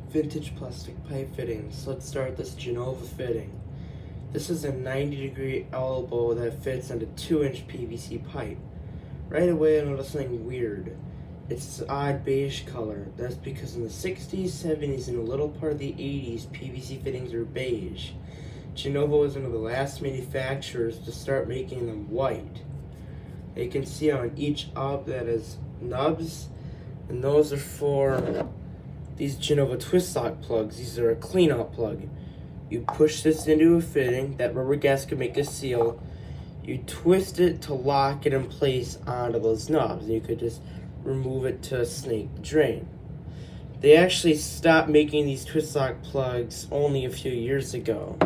Vintage plastic pipe fittings. Let's start this Genova fitting. This is a 90-degree elbow that fits into 2-inch PVC pipe. Right away I noticed something weird. It's this odd beige color. That's because in the 60s, 70s, and a little part of the 80s, PVC fittings were beige. Genova was one of the last manufacturers to start making them white. You can see on each up that is nubs, and those are for these Genova Twistlock plugs. These are a clean-out plug. You push this into a fitting, that rubber gasket make a seal. You twist it to lock it in place onto those knobs, and you could just remove it to snake the drain. They actually stopped making these Twistlock plugs only a few years ago.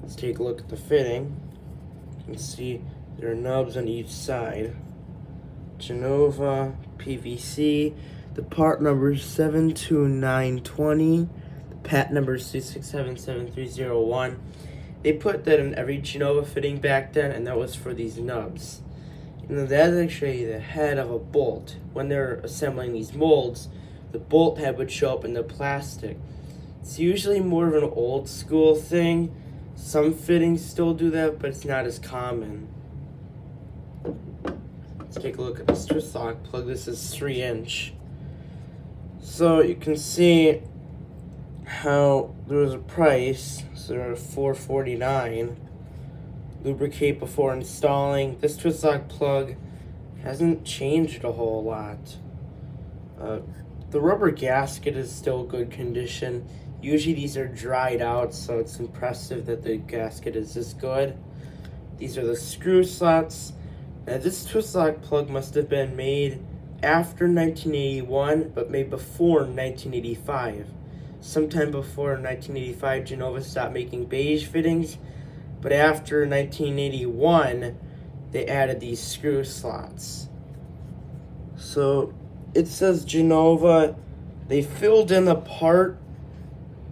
Let's take a look at the fitting. You can see there are nubs on each side. Genova PVC. The part number is 72920. The patent number is 2677301. They put that in every Genova fitting back then, and that was for these nubs. And that's actually the head of a bolt. When they're assembling these molds, the bolt head would show up in the plastic. It's usually more of an old school thing. Some fittings still do that, but it's not as common. Let's take a look at this Twistlock plug. This is 3-inch. So you can see how there was a price. So they're $4.49. Lubricate before installing. This Twistlock plug hasn't changed a whole lot. The rubber gasket is still good condition. Usually these are dried out, so it's impressive that the gasket is this good. These are the screw slots. Now this Twistlock plug must have been made after 1981, but made before 1985. Sometime before 1985, Genova stopped making beige fittings, but after 1981, they added these screw slots. So it says Genova. They filled in the part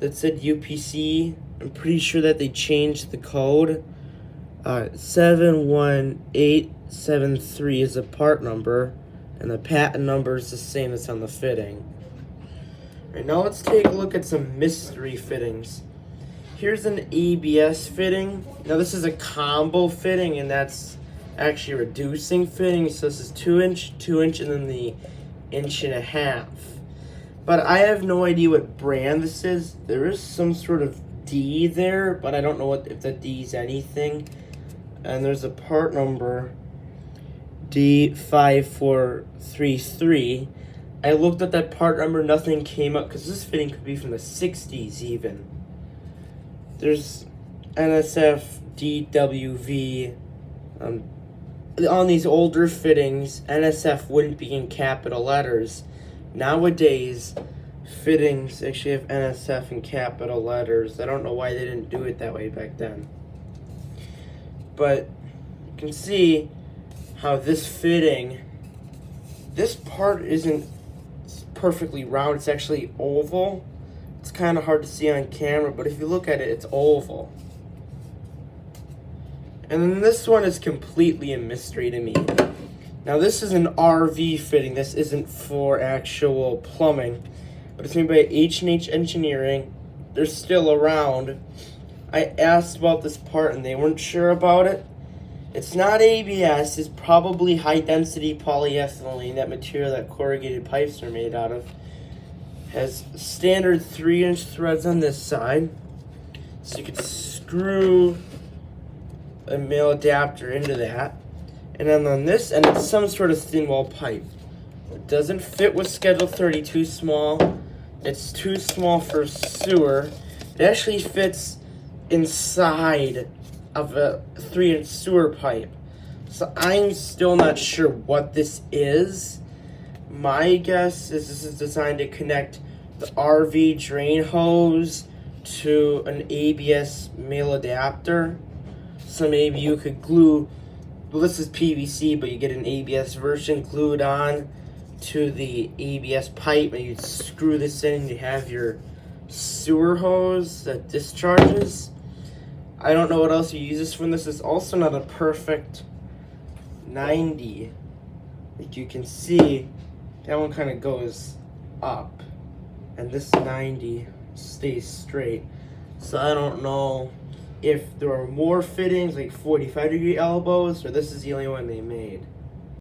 that said UPC. I'm pretty sure that they changed the code. 71873 is the part number, and the patent number is the same as on the fitting. Alright, now let's take a look at some mystery fittings. Here's an ABS fitting. Now this is a combo fitting, and that's actually a reducing fitting. So this is 2-inch, 2-inch, and then the 1.5 inch. But I have no idea what brand this is. There is some sort of D there, but I don't know if the D is anything. And there's a part number D5433. I looked at that part number, nothing came up, because this fitting could be from the 60s even. There's NSF, DWV. On these older fittings, NSF wouldn't be in capital letters. Nowadays, fittings actually have NSF in capital letters. I don't know why they didn't do it that way back then. But you can see how this fitting, this part isn't perfectly round. It's actually oval. It's kind of hard to see on camera, but if you look at it, it's oval. And then this one is completely a mystery to me. Now this is an RV fitting. This isn't for actual plumbing, but it's made by H&H Engineering. They're still around. I asked about this part and they weren't sure about it. It's not ABS. It's probably high-density polyethylene, that material that corrugated pipes are made out of. Has standard 3-inch threads on this side, so you could screw a male adapter into that. And then on this end, it's some sort of thin wall pipe. It doesn't fit with Schedule 32 small. It's too small for sewer. It actually fits inside of a 3-inch sewer pipe. So I'm still not sure what this is. My guess is this is designed to connect the RV drain hose to an ABS male adapter. So maybe you could glue, well, this is PVC, but you get an ABS version glued on to the ABS pipe, and you screw this in and you have your sewer hose that discharges. I don't know what else you use this for. This is also not a perfect 90. Like you can see, that one kind of goes up. And this 90 stays straight. So I don't know if there are more fittings, like 45-degree elbows, or this is the only one they made.